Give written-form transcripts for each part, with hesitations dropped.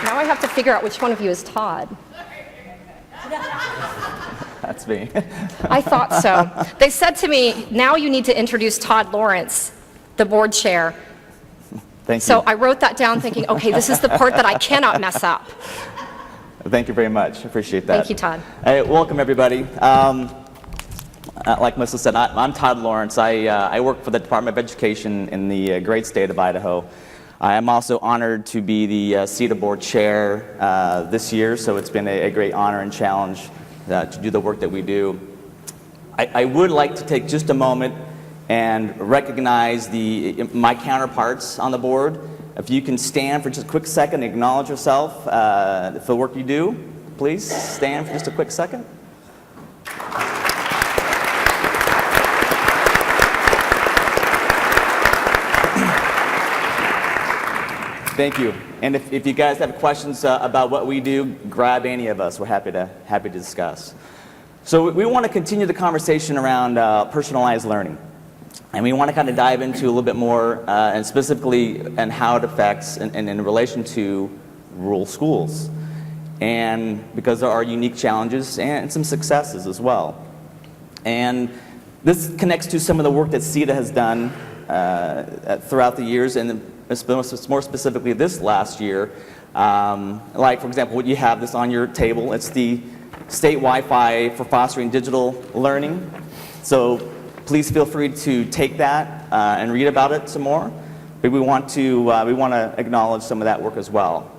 Now I have to figure out which one of you is Todd. That's me. I thought so. They said to me, now you need to introduce Todd Lawrence, the board chair. Thank you. So I wrote that down thinking, okay, this is the part that I cannot mess up. Thank you very much. Appreciate that. Thank you, Todd. Hey, welcome, everybody. Like Melissa said, I'm Todd Lawrence. I work for the Department of Education in the great state of Idaho. I am also honored to be the Setda board chair this year, so it's been a great honor and challenge to do the work that we do. I would like to take just a moment and recognize my counterparts on the board. If you can stand for just a quick second and acknowledge yourself for the work you do, please stand for just a quick second. Thank you. And if you guys have questions about what we do, grab any of us. We're happy to discuss. So we want to continue the conversation around personalized learning. And we want to kind of dive into a little bit more, and specifically, and how it affects and in relation to rural schools. And because there are unique challenges and some successes as well. And this connects to some of the work that Setda has done throughout the years, and more specifically this last year. Like, for example, you have this on your table. It's the State Wi-Fi for Fostering Digital Learning. So please feel free to take that and read about it some more. But we want to acknowledge some of that work as well.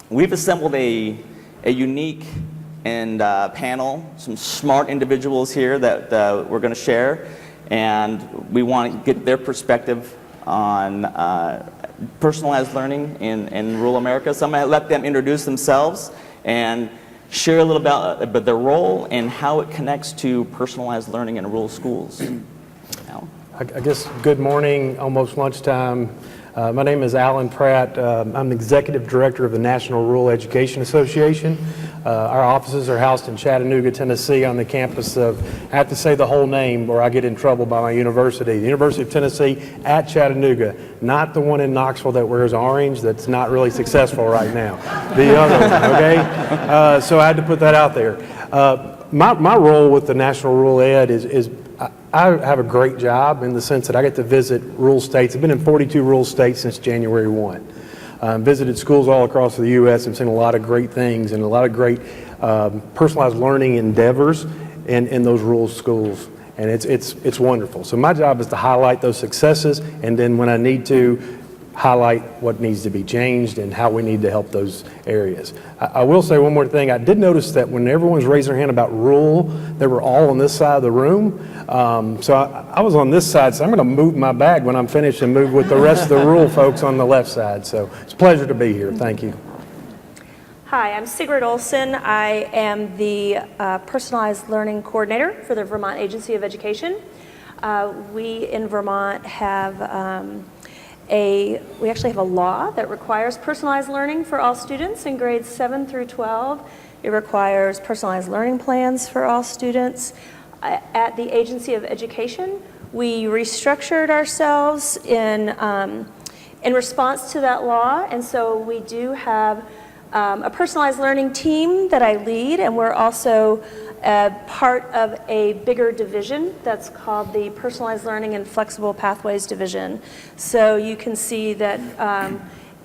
We've assembled a unique and panel, some smart individuals here that we're going to share, and we want to get their perspective on personalized learning in rural America. So I'm going to let them introduce themselves and share a little about their role and how it connects to personalized learning in rural schools. I guess good morning, almost lunchtime. My name is Pratt. I'm the Executive Director of the National Rural Education Association. Our offices are housed in Chattanooga, Tennessee, on the campus of, I have to say the whole name or I get in trouble by my university, the University of Tennessee at Chattanooga, not the one in Knoxville that wears orange that's not really successful right now. The other one, okay? So I had to put that out there. My role with the National Rural Ed is I have a great job in the sense that I get to visit rural states. I've been in 42 rural states since January 1. Visited schools all across the U.S. and seen a lot of great things and a lot of great personalized learning endeavors in those rural schools. And it's wonderful. So my job is to highlight those successes, and then when I need to, highlight what needs to be changed and how we need to help those areas. I will say one more thing. I did notice that when everyone's raising their hand about rural, they were all on this side of the room. So I was on this side, so I'm going to move my bag when I'm finished and move with the rest of the rural folks on the left side. So it's a pleasure to be here. Thank you. Hi, I'm Sigrid Olson. I am the Personalized Learning Coordinator for the Vermont Agency of Education. We in Vermont have we actually have a law that requires personalized learning for all students in grades 7 through 12. It requires personalized learning plans for all students. At the Agency of Education, we restructured ourselves in response to that law, and so we do have a personalized learning team that I lead, and we're also part of a bigger division that's called the Personalized Learning and Flexible Pathways Division. So you can see that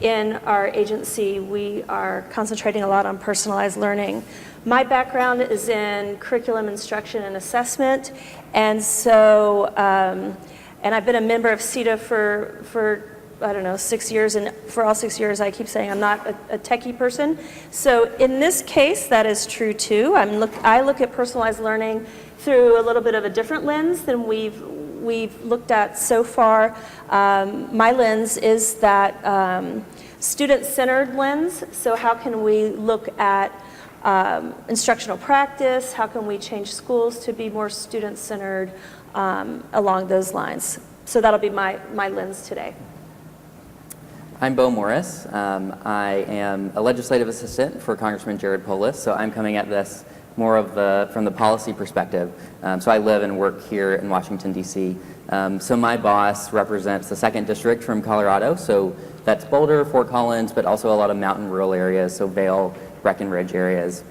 in our agency we are concentrating a lot on personalized learning. My background is in curriculum instruction and assessment, and so and I've been a member of Setda for I don't know, 6 years, and for all 6 years I keep saying I'm not a techie person. So in this case, that is true too. I look at personalized learning through a little bit of a different lens than we've looked at so far. My lens is that student-centered lens. So how can we look at instructional practice? How can we change schools to be more student-centered along those lines? So that'll be my lens today. I'm Bo Morris. I am a legislative assistant for Congressman Polis, so I'm coming at this more of from the policy perspective. So I live and work here in Washington, D.C., So my boss represents the 2nd District from Colorado, so that's Boulder, Fort Collins, but also a lot of mountain rural areas, so Vail, Breckenridge areas.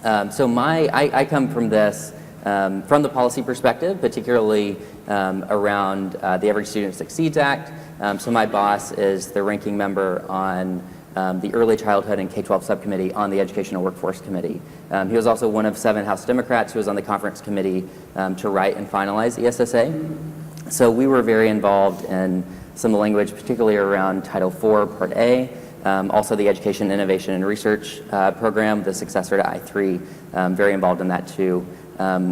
I come from this from the policy perspective, particularly around the Every Student Succeeds Act. So my boss is the ranking member on the Early Childhood and K-12 Subcommittee on the Educational Workforce Committee. He was also one of 7 House Democrats who was on the conference committee to write and finalize the ESSA. So we were very involved in some of the language, particularly around Title IV, Part A, also the Education, Innovation, and Research program, the successor to I-3, very involved in that too.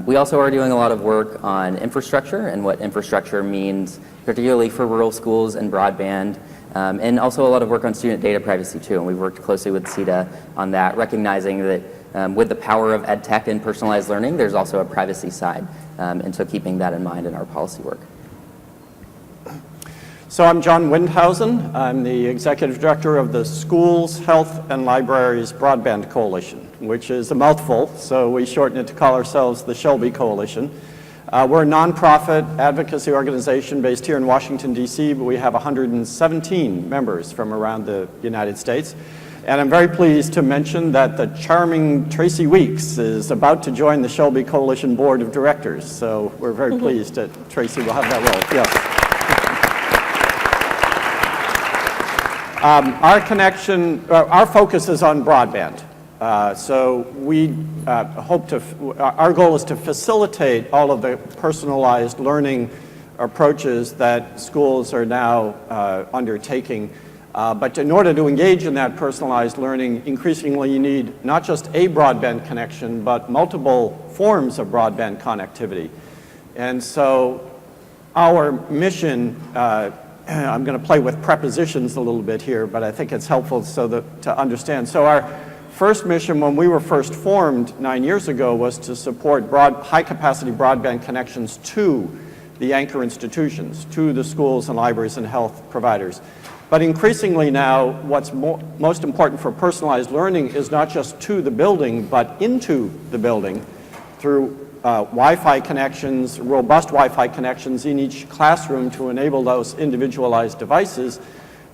We also are doing a lot of work on infrastructure and what infrastructure means, particularly for rural schools and broadband, and also a lot of work on student data privacy too. And we've worked closely with Setda on that, recognizing that with the power of ed tech and personalized learning, there's also a privacy side. And so keeping that in mind in our policy work. So I'm John Windhausen. I'm the Executive Director of the Schools, Health, and Libraries Broadband Coalition, which is a mouthful, so we shorten it to call ourselves the SHLB Coalition. We're a nonprofit advocacy organization based here in Washington, D.C., but we have 117 members from around the United States. And I'm very pleased to mention that the charming Tracy Weeks is about to join the SHLB Coalition Board of Directors. So we're very pleased that Tracy will have that role. Yes. Our focus is on broadband. So we our goal is to facilitate all of the personalized learning approaches that schools are now undertaking. But in order to engage in that personalized learning, increasingly you need not just a broadband connection, but multiple forms of broadband connectivity. And so our mission, I'm going to play with prepositions a little bit here, but I think it's helpful to understand. So our first mission when we were first formed 9 years ago was to support high-capacity broadband connections to the anchor institutions, to the schools and libraries and health providers. But increasingly now, what's most important for personalized learning is not just to the building, but into the building through Wi-Fi connections, robust Wi-Fi connections in each classroom to enable those individualized devices,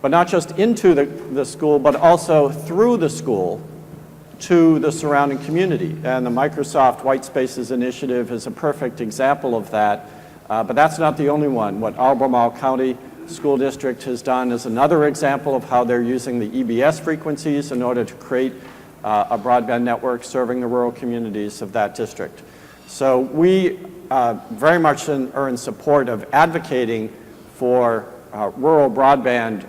but not just into the school, but also through the school to the surrounding community. And the Microsoft White Spaces Initiative is a perfect example of that, but that's not the only one. What Albemarle County School District has done is another example of how they're using the EBS frequencies in order to create a broadband network serving the rural communities of that district. So we very much are in support of advocating for rural broadband,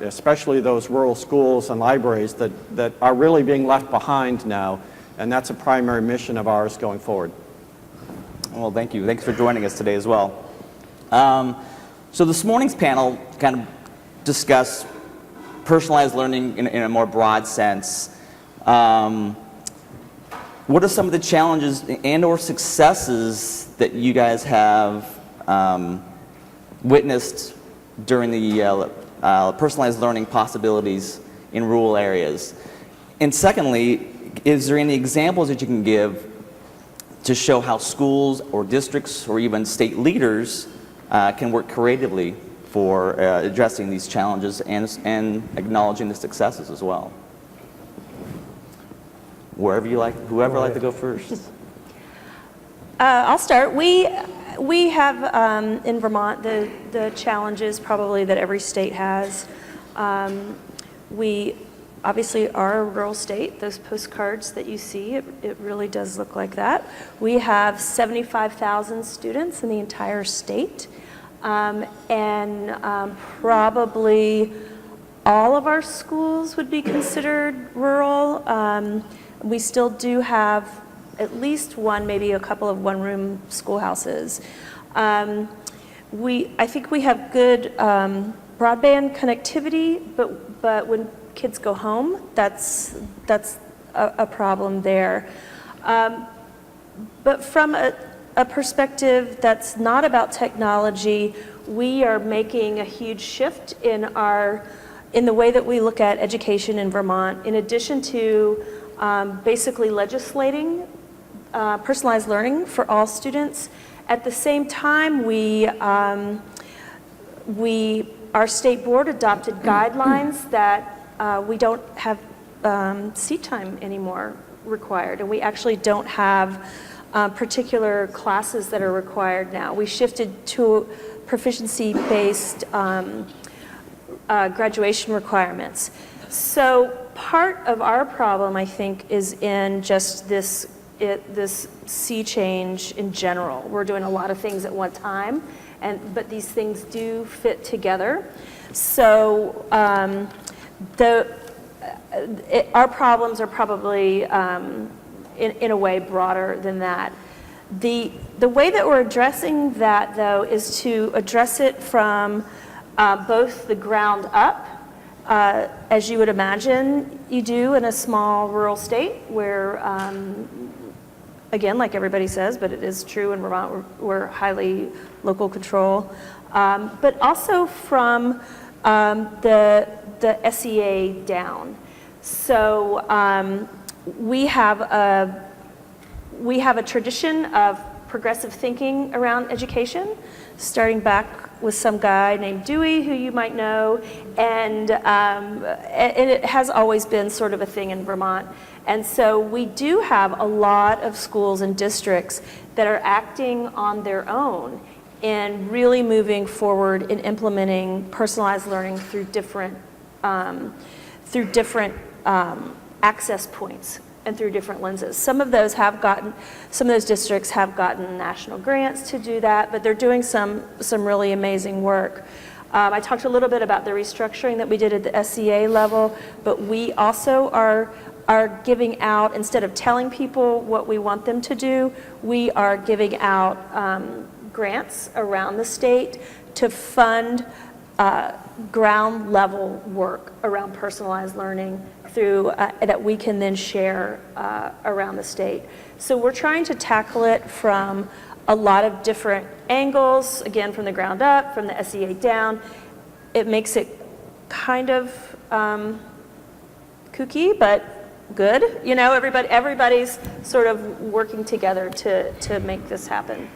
especially those rural schools and libraries that are really being left behind now, and that's a primary mission of ours going forward. Well, thank you. Thanks for joining us today as well. So this morning's panel kind of discussed personalized learning in a more broad sense. What are some of the challenges and or successes that you guys have witnessed during the personalized learning possibilities in rural areas? And secondly, is there any examples that you can give to show how schools or districts or even state leaders can work creatively for addressing these challenges and acknowledging the successes as well? Whoever like to go first. I'll start. We have in Vermont the challenges probably that every state has. We obviously are a rural state. Those postcards that you see, it really does look like that. We have 75,000 students in the entire state, and probably all of our schools would be considered rural. We still do have at least one, maybe a couple of one-room schoolhouses. I think we have good broadband connectivity, but when kids go home, that's a problem there. But from a perspective that's not about technology, we are making a huge shift in the way that we look at education in Vermont. In addition to basically legislating personalized learning for all students, At the same time, our state board adopted guidelines that we don't have seat time anymore required, and we actually don't have particular classes that are required now. We shifted to proficiency-based graduation requirements. So part of our problem, I think, is in just this sea change in general. We're doing a lot of things at one time, but these things do fit together. So our problems are probably, in a way, broader than that. The way that we're addressing that, though, is to address it from both the ground up, as you would imagine you do in a small rural state where, again, like everybody says, but it is true in Vermont, we're highly local control, but also from the SEA down. So we have a tradition of progressive thinking around education, starting back with some guy named Dewey, who you might know, and it has always been sort of a thing in Vermont. And so we do have a lot of schools and districts that are acting on their own and really moving forward in implementing personalized learning through different access points and through different lenses. Some of those districts have gotten national grants to do that, but they're doing some really amazing work. I talked a little bit about the restructuring that we did at the SEA level, but we also are giving out, instead of telling people what we want them to do, we are giving out grants around the state to fund ground level work around personalized learning through that we can then share around the state. So we're trying to tackle it from a lot of different angles, again, from the ground up, from the SEA down. It makes it kind of kooky, but good. You know, everybody's sort of working together to make this happen.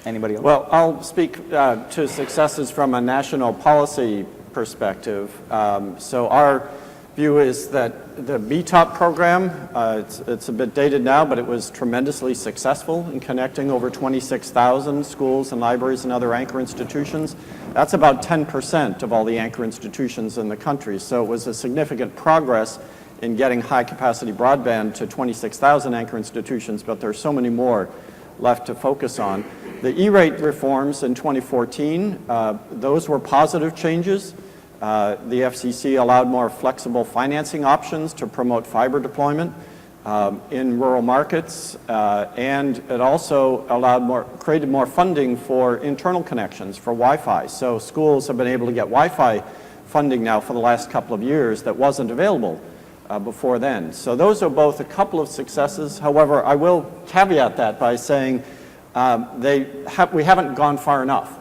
Anybody else? Well, I'll speak to successes from a national policy perspective. So our view is that the BTOP program, it's a bit dated now, but it was tremendously successful in connecting over 26,000 schools and libraries and other anchor institutions. That's about 10% of all the anchor institutions in the country. So it was a significant progress in getting high-capacity broadband to 26,000 anchor institutions, but there are so many more left to focus on. The E-rate reforms in 2014, those were positive changes. The FCC allowed more flexible financing options to promote fiber deployment in rural markets, and it also created more funding for internal connections for Wi-Fi. So schools have been able to get Wi-Fi funding now for the last couple of years that wasn't available before then. So those are both a couple of successes. However, I will caveat that by saying we haven't gone far enough.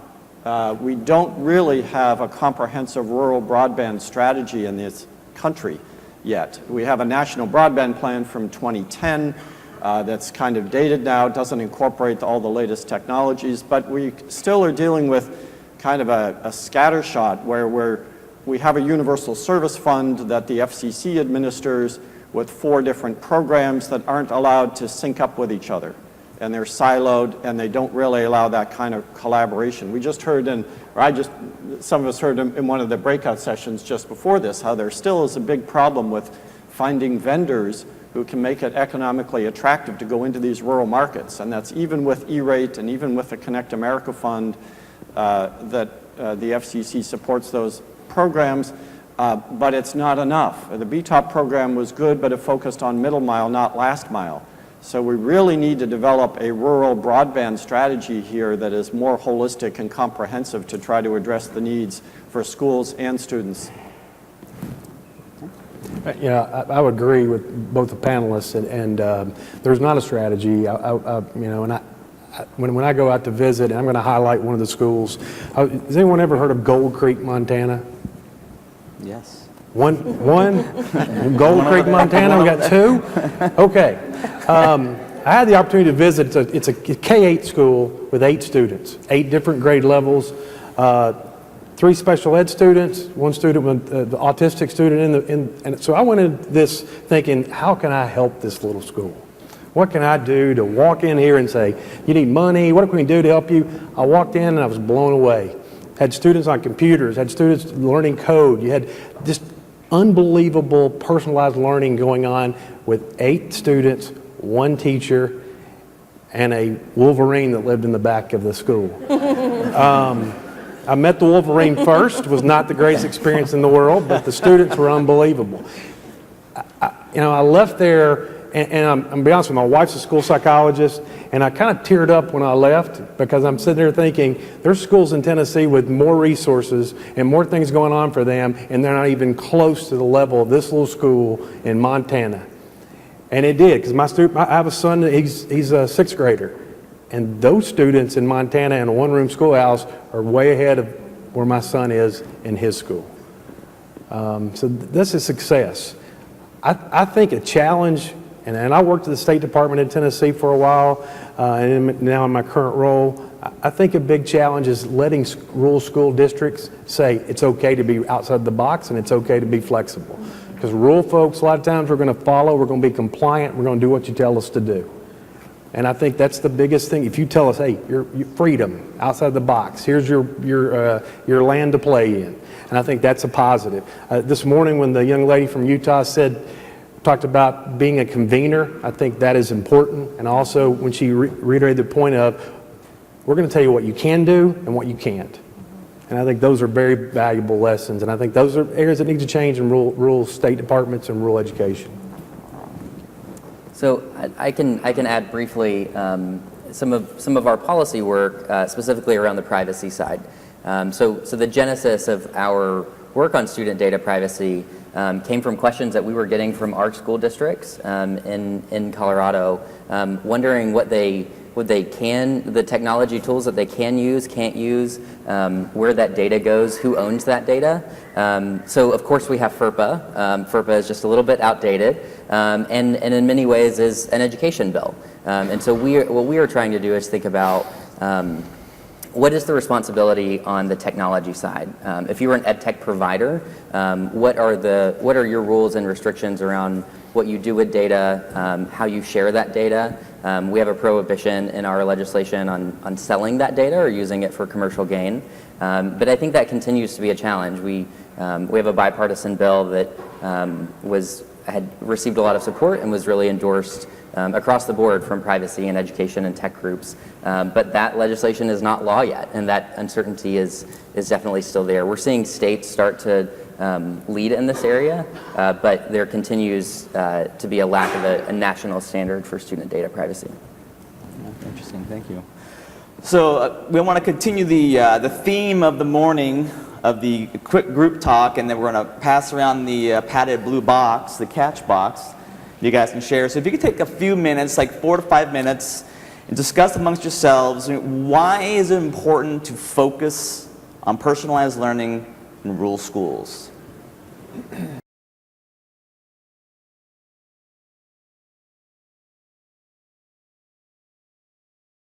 We don't really have a comprehensive rural broadband strategy in this country yet. We have a national broadband plan from 2010 that's kind of dated now, doesn't incorporate all the latest technologies, but we still are dealing with kind of a scattershot where we have a universal service fund that the FCC administers with 4 different programs that aren't allowed to sync up with each other. And they're siloed, and they don't really allow that kind of collaboration. We just heard some of us heard in one of the breakout sessions just before this, how there still is a big problem with finding vendors who can make it economically attractive to go into these rural markets. And that's even with E-rate and even with the Connect America Fund that the FCC supports those programs, but it's not enough. The BTOP program was good, but it focused on middle mile, not last mile. So we really need to develop a rural broadband strategy here that is more holistic and comprehensive to try to address the needs for schools and students. Yeah, I would agree with both the panelists, and there's not a strategy. When I go out to visit, and I'm going to highlight one of the schools. Has anyone ever heard of Gold Creek, Montana? Yes. One? Gold Creek, Montana, we got 2? Okay. I had the opportunity to visit, it's a K-8 school with 8 students, 8 different grade levels, 3 special ed students, 1 student with the autistic student, and so I went into this thinking, how can I help this little school? What can I do to walk in here and say, you need money, what can we do to help you? I walked in and I was blown away. Had students on computers, had students learning code. You had just unbelievable personalized learning going on with 8 students, 1 teacher, and a Wolverine that lived in the back of the school. I met the Wolverine first, was not the greatest experience in the world, but the students were unbelievable. I left there, and I'm going to be honest with you, my wife's a school psychologist, and I kind of teared up when I left because I'm sitting there thinking, there's schools in Tennessee with more resources and more things going on for them, and they're not even close to the level of this little school in Montana. And it did, because I have a son, he's a 6th grader. And those students in Montana in a one-room schoolhouse are way ahead of where my son is in his school. So this is success. I think a challenge, and I worked at the State Department in Tennessee for a while, and now in my current role, I think a big challenge is letting rural school districts say it's okay to be outside the box and it's okay to be flexible. Because rural folks, a lot of times we're going to follow, we're going to be compliant, we're going to do what you tell us to do. And I think that's the biggest thing. If you tell us, hey, your freedom outside the box, here's your land to play in. And I think that's a positive. This morning when the young lady from Utah talked about being a convener, I think that is important. And also when she reiterated the point of, we're going to tell you what you can do and what you can't. And I think those are very valuable lessons. And I think those are areas that need to change in rural state departments and rural education. So I can add briefly some of our policy work, specifically around the privacy side. So the genesis of our work on student data privacy came from questions that we were getting from our school districts in Colorado, wondering what the technology tools that they can use, can't use, where that data goes, who owns that data. So of course we have FERPA. FERPA is just a little bit outdated, and in many ways is an education bill. And so what we are trying to do is think about what is the responsibility on the technology side? If you were an ed tech provider, what are your rules and restrictions around what you do with data, how you share that data? We have a prohibition in our legislation on selling that data or using it for commercial gain. But I think that continues to be a challenge. We have a bipartisan bill that had received a lot of support and was really endorsed across the board from privacy and education and tech groups. But that legislation is not law yet, and that uncertainty is definitely still there. We're seeing states start to lead in this area, but there continues to be a lack of a national standard for student data privacy. Yeah, interesting, thank you. So we want to continue the theme of the morning of the quick group talk, and then we're going to pass around the padded blue box, the catch box. You guys can share. So if you could take a few minutes, like 4 to 5 minutes, and discuss amongst yourselves, why is it important to focus on personalized learning in rural schools?